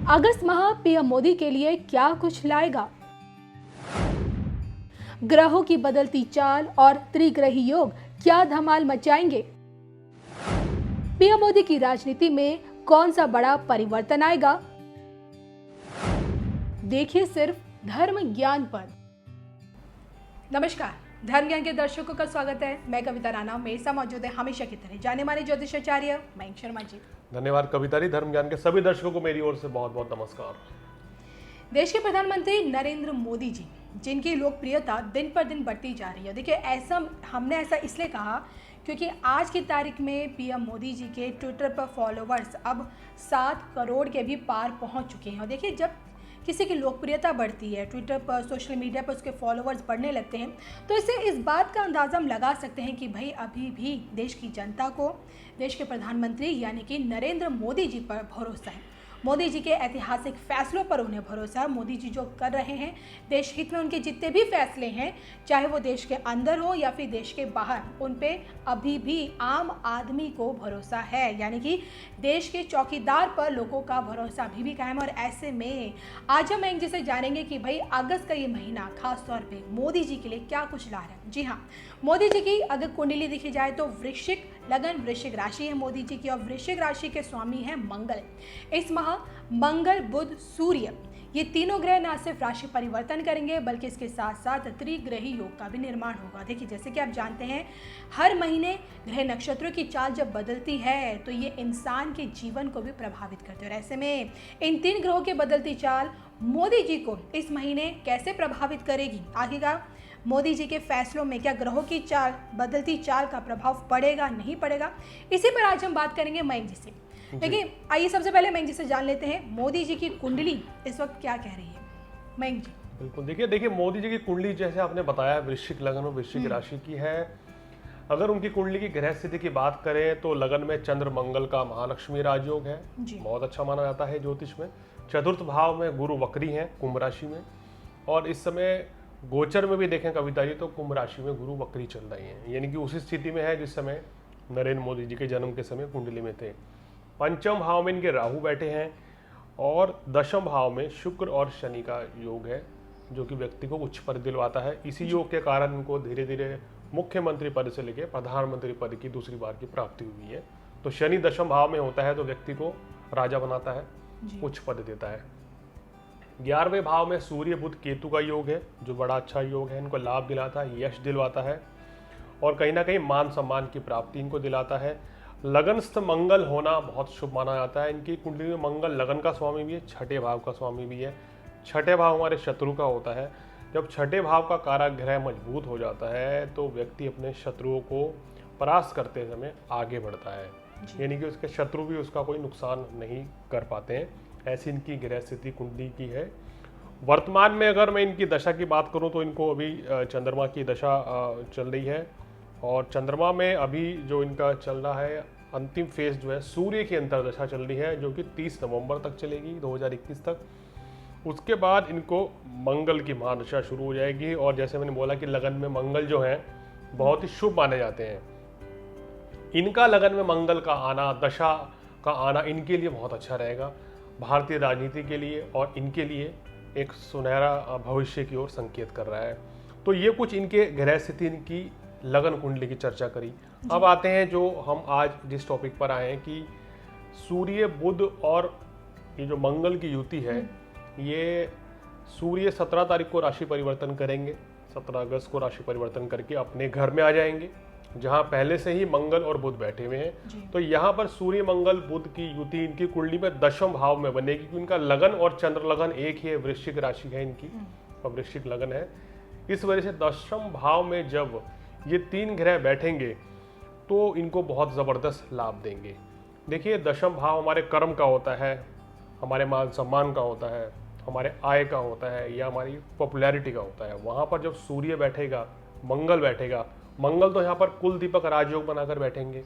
अगस्त माह पीएम मोदी के लिए क्या कुछ लाएगा? ग्रहों की बदलती चाल और त्रिग्रही योग क्या धमाल मचाएंगे? पीएम मोदी की राजनीति में कौन सा बड़ा परिवर्तन आएगा? देखिए सिर्फ धर्म ज्ञान पर। नमस्कार, धर्म ज्ञान के दर्शकों का स्वागत है। मैं कविता राणा, मेरे साथ मौजूद है हमेशा की तरह जाने माने ज्योतिषाचार्य मयंक शर्मा जी। धन्यवाद कविता जी। धर्म ज्ञान के सभी दर्शकों को मेरी ओर से बहुत बहुत नमस्कार। देश के प्रधानमंत्री नरेंद्र मोदी जी, जिनकी लोकप्रियता दिन पर दिन बढ़ती जा रही है। देखिए, हमने ऐसा इसलिए कहा क्योंकि आज की तारीख में पीएम मोदी जी के ट्विटर पर फॉलोवर्स अब 7 करोड़ के भी पार पहुंच चुके हैं। और देखिए, जब किसी की लोकप्रियता बढ़ती है, ट्विटर पर, सोशल मीडिया पर उसके फॉलोवर्स बढ़ने लगते हैं, तो इससे इस बात का अंदाज़ा हम लगा सकते हैं कि भाई अभी भी देश की जनता को देश के प्रधानमंत्री यानी कि नरेंद्र मोदी जी पर भरोसा है। मोदी जी के ऐतिहासिक फैसलों पर उन्हें भरोसा है। मोदी जी जो कर रहे हैं देश हित में, उनके जितने भी फैसले हैं, चाहे वो देश के अंदर हो या फिर देश के बाहर, उन पे अभी भी आम आदमी को भरोसा है। यानी कि देश के चौकीदार पर लोगों का भरोसा अभी भी कायम। और ऐसे में आज हम एक जिसे जानेंगे कि भाई अगस्त का ये महीना खास तौर पे मोदी जी के लिए क्या कुछ ला रहा है। जी हाँ, मोदी जी की अगर कुंडली देखी जाए तो वृश्चिक लगन, वृश्चिक राशि है मोदी जी की, और वृश्चिक राशि के स्वामी है मंगल। इस माह मंगल, बुध, सूर्य, ये तीनों ग्रह न सिर्फ राशि परिवर्तन करेंगे बल्कि इसके साथ साथ त्रिग्रही योग का भी निर्माण होगा। देखिए, जैसे कि आप जानते हैं, हर महीने ग्रह नक्षत्रों की चाल जब बदलती है तो ये इंसान के जीवन को भी प्रभावित करते हैं। और ऐसे में इन 3 ग्रहों की बदलती चाल मोदी जी को इस महीने कैसे प्रभावित करेगी, आखिरकार मोदी जी के फैसलों में क्या ग्रहों की चाल, बदलती चाल का प्रभाव पड़ेगा नहीं पड़ेगा, इसी पर आज हम बात करेंगे मयंक जी से। देखिए, आइए सबसे पहले मयंक जी से जान लेते हैं मोदी जी की कुंडली इस वक्त क्या कह रही है। मयंक जी। बिल्कुल, देखिए मोदी जी की कुंडली जैसे आपने बताया वृश्चिक लगन और वृश्चिक राशि की है। अगर उनकी कुंडली की ग्रह स्थिति की बात करें तो लगन में चंद्र मंगल का महालक्ष्मी राजयोग है, बहुत अच्छा माना जाता है ज्योतिष में। चतुर्थ भाव में गुरु वक्री हैं कुंभ राशि में, और इस समय गोचर में भी देखें कविता जी तो कुंभ राशि में गुरु वक्री चल रही हैं, यानी कि उसी स्थिति में है जिस समय नरेंद्र मोदी जी के जन्म के समय कुंडली में थे। पंचम भाव में इनके राहु बैठे हैं और दशम भाव में शुक्र और शनि का योग है जो कि व्यक्ति को उच्च पद दिलवाता है। इसी योग के कारण इनको धीरे धीरे मुख्यमंत्री पद से लेकर प्रधानमंत्री पद की दूसरी बार की प्राप्ति हुई है। तो शनि दशम भाव में होता है तो व्यक्ति को राजा बनाता है, उच्च पद देता है। 11वें भाव में सूर्य बुध केतु का योग है जो बड़ा अच्छा योग है, इनको लाभ दिलाता है, यश दिलवाता है और कहीं ना कहीं मान सम्मान की प्राप्ति इनको दिलाता है। लगनस्थ मंगल होना बहुत शुभ माना जाता है। इनकी कुंडली में मंगल लगन का स्वामी भी है, छठे भाव का स्वामी भी है। छठे भाव हमारे शत्रु का होता है। जब छठे भाव का कारक ग्रह मजबूत हो जाता है तो व्यक्ति अपने शत्रुओं को परास्त करते समय आगे बढ़ता है, यानी कि उसके शत्रु भी उसका कोई नुकसान नहीं कर पाते हैं। ऐसी इनकी ग्रह स्थिति कुंडली की है। वर्तमान में अगर मैं इनकी दशा की बात करूं तो इनको अभी चंद्रमा की दशा चल रही है, और चंद्रमा में अभी जो इनका चल रहा है अंतिम फेज जो है सूर्य की अंतर्दशा चल रही है जो कि 30 नवंबर तक चलेगी 2021 तक। उसके बाद इनको मंगल की महादशा शुरू हो जाएगी, और जैसे मैंने बोला कि लगन में मंगल जो है बहुत ही शुभ माने जाते हैं। इनका लगन में मंगल का आना, दशा का आना इनके लिए बहुत अच्छा रहेगा, भारतीय राजनीति के लिए और इनके लिए एक सुनहरा भविष्य की ओर संकेत कर रहा है। तो ये कुछ इनके ग्रह स्थिति इनकी लगन कुंडली की चर्चा करी। अब आते हैं जो हम आज जिस टॉपिक पर आए हैं कि सूर्य बुध और ये जो मंगल की युति है, ये सूर्य 17 तारीख को राशि परिवर्तन करेंगे, 17 अगस्त को राशि परिवर्तन करके अपने घर में आ जाएंगे जहां पहले से ही मंगल और बुध बैठे हुए हैं। तो यहाँ पर सूर्य मंगल बुध की युति इनकी कुंडली में दशम भाव में बनेगी क्योंकि इनका लगन और चंद्र लगन एक ही है, वृश्चिक राशि है इनकी और वृश्चिक लगन है। इस वजह से दशम भाव में जब ये 3 ग्रह बैठेंगे तो इनको बहुत ज़बरदस्त लाभ देंगे। देखिए, दशम भाव हमारे कर्म का होता है, हमारे मान सम्मान का होता है, हमारे आय का होता है या हमारी पॉपुलैरिटी का होता है। वहाँ पर जब सूर्य बैठेगा, मंगल बैठेगा, मंगल तो यहाँ पर कुल दीपक राजयोग बनाकर बैठेंगे,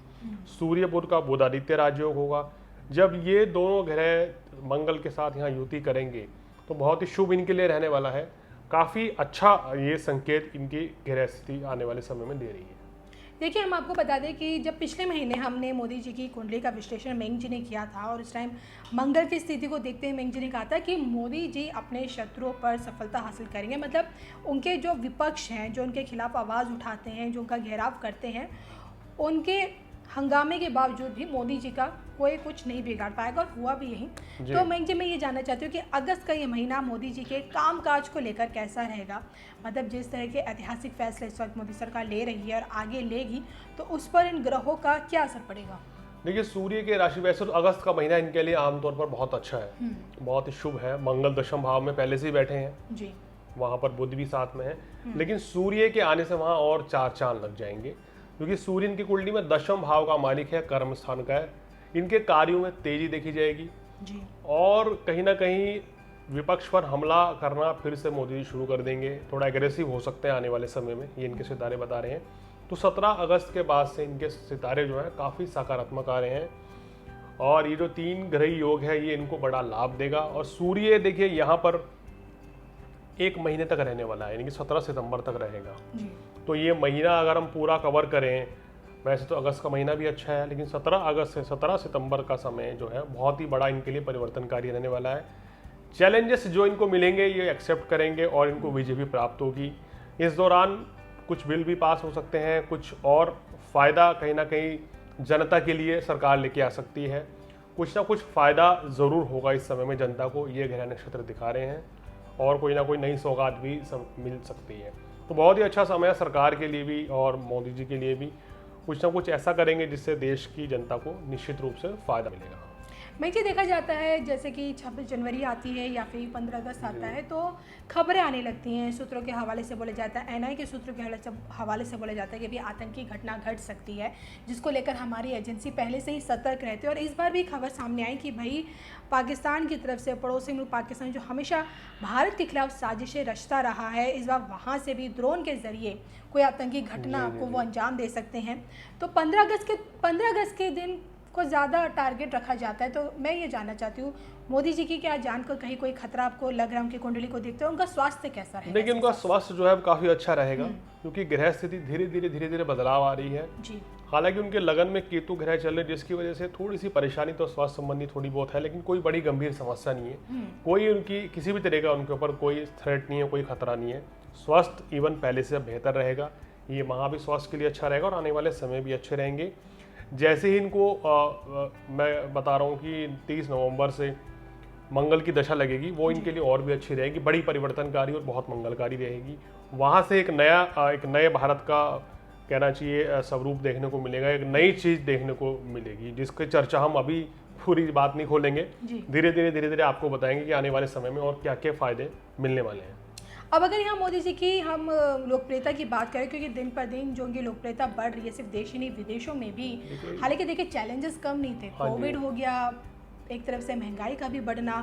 सूर्य बुध का बुधादित्य राजयोग होगा। जब ये दोनों ग्रह मंगल के साथ यहाँ युति करेंगे तो बहुत ही शुभ इनके लिए रहने वाला है। काफ़ी अच्छा ये संकेत इनकी ग्रह स्थिति आने वाले समय में दे रही है। देखिए, हम आपको बता दें कि जब पिछले महीने हमने मोदी जी की कुंडली का विश्लेषण मेंग जी ने किया था और उस टाइम मंगल की स्थिति को देखते हुए मेंग जी ने कहा था कि मोदी जी अपने शत्रुओं पर सफलता हासिल करेंगे। मतलब उनके जो विपक्ष हैं, जो उनके खिलाफ आवाज़ उठाते हैं, जो उनका घेराव करते हैं, उनके हंगामे के बावजूद भी मोदी जी का कोई कुछ नहीं बिगाड़ पाएगा, और हुआ भी यही। तो मेंग जी, मैं ये जानना चाहती हूँ कि अगस्त का ये महीना मोदी जी के कामकाज को लेकर कैसा रहेगा। मतलब जिस तरह के ऐतिहासिक फैसले इस वक्त मोदी सरकार ले रही है और आगे लेगी, तो उस पर इन ग्रहों का क्या असर पड़ेगा। देखिए, सूर्य के राशि, वैसे तो अगस्त का महीना इनके लिए आमतौर पर बहुत अच्छा है, बहुत ही शुभ है। मंगल दशम भाव में पहले से ही बैठे हैं जी, वहाँ पर बुध भी साथ में है, लेकिन सूर्य के आने से वहाँ और 4 चांद लग जाएंगे, क्योंकि सूर्य इनकी कुंडली में दशम भाव का मालिक है, कर्म स्थान का है। इनके कार्यों में तेजी देखी जाएगी जी, और कहीं ना कहीं विपक्ष पर हमला करना फिर से मोदी जी शुरू कर देंगे, थोड़ा एग्रेसिव हो सकते हैं आने वाले समय में, ये इनके सितारे बता रहे हैं। तो 17 अगस्त के बाद से इनके सितारे जो हैं काफ़ी सकारात्मक आ रहे हैं, और ये जो 3 ग्रही योग है ये इनको बड़ा लाभ देगा। और सूर्य देखिए यहाँ पर 1 महीने तक रहने वाला है, यानी कि 17 सितंबर तक रहेगा। तो ये महीना अगर हम पूरा कवर करें, वैसे तो अगस्त का महीना भी अच्छा है, लेकिन 17 अगस्त से 17 सितंबर का समय जो है बहुत ही बड़ा इनके लिए परिवर्तनकारी रहने वाला है। चैलेंजेस जो इनको मिलेंगे ये एक्सेप्ट करेंगे और इनको विजय भी प्राप्त होगी। इस दौरान कुछ बिल भी पास हो सकते हैं, कुछ और फ़ायदा कहीं ना कहीं जनता के लिए सरकार लेके आ सकती है, कुछ ना कुछ फ़ायदा ज़रूर होगा इस समय में जनता को, ये ग्रह नक्षत्र दिखा रहे हैं, और कोई ना कोई नई सौगात भी मिल सकती है। तो बहुत ही अच्छा समय है सरकार के लिए भी और मोदी जी के लिए भी। कुछ ना कुछ ऐसा करेंगे जिससे देश की जनता को निश्चित रूप से फ़ायदा मिलेगा। मैं ये देखा जाता है जैसे कि 26 जनवरी आती है या फिर 15 अगस्त आता है, तो खबरें आने लगती हैं, सूत्रों के हवाले से बोला जाता है, एनआई के सूत्रों के हवाले से बोला जाता है कि अभी आतंकी घटना घट सकती है, जिसको लेकर हमारी एजेंसी पहले से ही सतर्क रहती है। और इस बार भी खबर सामने आई कि भाई पाकिस्तान की तरफ से, पड़ोसी मुल्क पाकिस्तान जो हमेशा भारत के खिलाफ साजिशें रचता रहा है, इस बार वहाँ से भी ड्रोन के जरिए कोई आतंकी घटना को वो अंजाम दे सकते हैं। तो 15 अगस्त के दिन को ज़्यादा टारगेट रखा जाता है। तो मैं ये जानना चाहती हूँ, मोदी जी की क्या जानकर कहीं कोई खतरा आपको लग रहा है, उनकी कुंडली को देखते हो, उनका स्वास्थ्य कैसा है? देखिए, उनका स्वास्थ्य जो है काफ़ी अच्छा रहेगा, क्योंकि ग्रह स्थिति धीरे धीरे बदलाव आ रही है जी। हालांकि उनके लगन में केतु ग्रह चल रहे, जिसकी वजह से थोड़ी सी परेशानी तो स्वास्थ्य संबंधी थोड़ी बहुत है, लेकिन कोई बड़ी गंभीर समस्या नहीं है, कोई उनकी किसी भी तरह का उनके ऊपर कोई थ्रेट नहीं है, कोई खतरा नहीं है। स्वास्थ्य इवन पहले से बेहतर रहेगा, ये वहाँ भी स्वास्थ्य के लिए अच्छा रहेगा और आने वाले समय भी अच्छे रहेंगे। जैसे ही इनको मैं बता रहा हूँ कि 30 नवंबर से मंगल की दशा लगेगी, वो इनके लिए और भी अच्छी रहेगी, बड़ी परिवर्तनकारी और बहुत मंगलकारी रहेगी। वहाँ से एक नए भारत का कहना चाहिए स्वरूप देखने को मिलेगा, एक नई चीज़ देखने को मिलेगी, जिसकी चर्चा हम अभी पूरी बात नहीं खोलेंगे, धीरे धीरे आपको बताएंगे कि आने वाले समय में और क्या क्या फ़ायदे मिलने वाले हैं। अब अगर यहाँ मोदी जी की हम लोकप्रियता की बात करें, क्योंकि दिन पर दिन जो उनकी लोकप्रियता बढ़ रही है, सिर्फ देश ही नहीं विदेशों में भी, हालांकि देखिए चैलेंजेस कम नहीं थे, कोविड हो गया, एक तरफ से महंगाई का भी बढ़ना,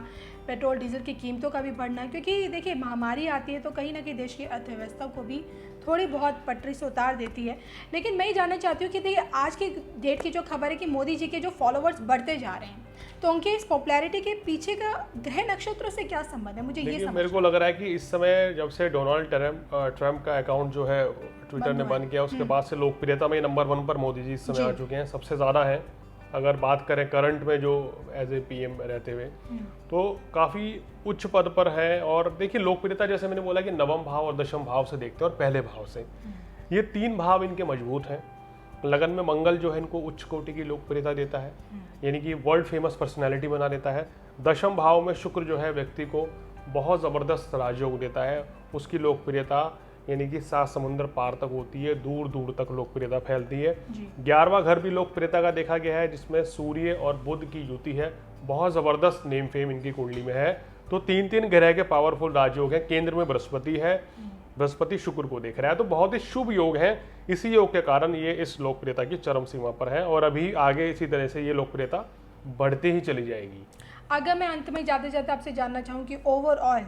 पेट्रोल डीजल की कीमतों का भी बढ़ना, क्योंकि देखिए महामारी आती है तो कहीं ना कहीं देश की अर्थव्यवस्था को भी थोड़ी बहुत पटरी से उतार देती है। लेकिन मैं ये जानना चाहती हूँ कि देखिए आज की डेट की जो खबर है कि मोदी जी के जो फॉलोअर्स बढ़ते जा रहे हैं, तो उनके इस पॉपुलैरिटी के पीछे का ग्रह नक्षत्रों से क्या संबंध है, मुझे ये समझ। मेरे को लग रहा है कि इस समय जब से डोनाल्ड ट्रम्प का अकाउंट जो है ट्विटर ने बंद किया, उसके बाद से लोकप्रियता में नंबर 1 पर मोदी जी इस समय आ चुके हैं, सबसे ज़्यादा है। अगर बात करें करंट में जो एज ए पीएम रहते हुए, तो काफ़ी उच्च पद पर है। और देखिए लोकप्रियता, जैसे मैंने बोला कि नवम भाव और दशम भाव से देखते हैं और पहले भाव से, ये 3 भाव इनके मजबूत हैं। लगन में मंगल जो है इनको उच्च कोटि की लोकप्रियता देता है, यानी कि वर्ल्ड फेमस पर्सनैलिटी बना देता है। दशम भाव में शुक्र जो है व्यक्ति को बहुत ज़बरदस्त राजयोग देता है, उसकी लोकप्रियता यानी कि 7 समुद्र पार तक होती है, दूर दूर तक लोकप्रियता फैलती है। 11वां घर भी लोकप्रियता का देखा गया है, जिसमें सूर्य और बुध की युति है, बहुत ज़बरदस्त नेम फेम इनकी कुंडली में है। तो 3 ग्रह के पावरफुल राजयोग हैं। केंद्र में बृहस्पति है, बृहस्पति शुक्र को देख रहा है, तो बहुत ही शुभ योग है। इसी योग के कारण ये इस लोकप्रियता की चरम सीमा पर है और अभी आगे इसी तरह से ये लोकप्रियता बढ़ती ही चली जाएगी। अगर मैं अंत में जाते जाते आपसे जानना चाहूँ कि ओवरऑल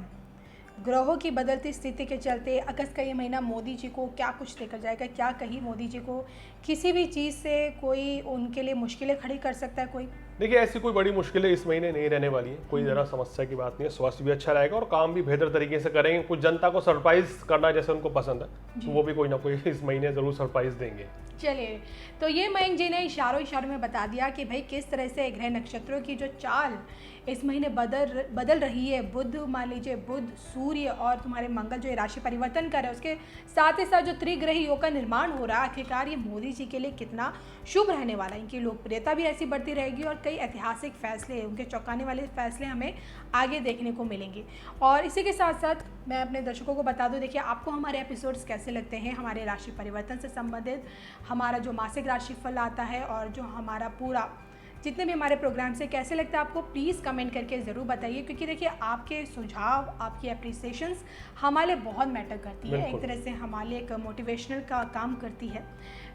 ग्रहों की बदलती स्थिति के चलते अगस्त का ये महीना मोदी जी को क्या कुछ देकर जाएगा, क्या कहीं मोदी जी को किसी भी चीज़ से कोई उनके लिए मुश्किलें खड़ी कर सकता है कोई? देखिए ऐसी कोई बड़ी मुश्किलें इस महीने नहीं रहने वाली है, कोई ज़रा समस्या की बात नहीं है। स्वास्थ्य भी अच्छा रहेगा और काम भी बेहतर तरीके से करेंगे। कुछ जनता को सरप्राइज करना जैसे उनको पसंद है तो वो भी कोई ना कोई इस महीने ज़रूर सरप्राइज देंगे। चलिए, तो ये मयंक जी ने इशारों में बता दिया कि भाई किस तरह से ग्रह नक्षत्रों की जो चाल इस महीने बदल रही है। बुध, मान लीजिए बुध, सूर्य और तुम्हारे मंगल जो राशि परिवर्तन कर रहे हैं, उसके साथ ही साथ जो त्रिग्रही योग का निर्माण हो रहा है, आखिरकार ये मोदी जी के लिए कितना शुभ रहने वाला है। इनकी लोकप्रियता भी ऐसी बढ़ती रहेगी और कई ऐतिहासिक फैसले, उनके चौंकाने वाले फैसले हमें आगे देखने को मिलेंगे। और इसी के साथ साथ मैं अपने दर्शकों को बता दूं, देखिए आपको हमारे एपिसोड्स कैसे लगते हैं, हमारे राशि परिवर्तन से संबंधित हमारा जो मासिक राशिफल आता है और जो हमारा पूरा जितने भी हमारे प्रोग्राम से कैसे लगता है आपको, प्लीज़ कमेंट करके ज़रूर बताइए। क्योंकि देखिए आपके सुझाव, आपकी एप्रिसिएशंस हमारे लिए बहुत मैटर करती है, एक तरह से हमारे लिए एक मोटिवेशनल का काम करती है।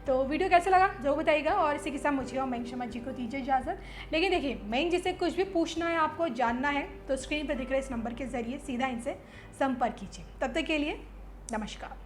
तो वीडियो कैसा लगा ज़रूर बताइएगा। और इसी के साथ मुझे और मयंक शर्मा जी को दीजिए इजाज़त। लेकिन देखिए मयंक जी से कुछ भी पूछना है, आपको जानना है, तो स्क्रीन पर दिख रहे इस नंबर के ज़रिए सीधा इनसे संपर्क कीजिए। तब तक के लिए नमस्कार।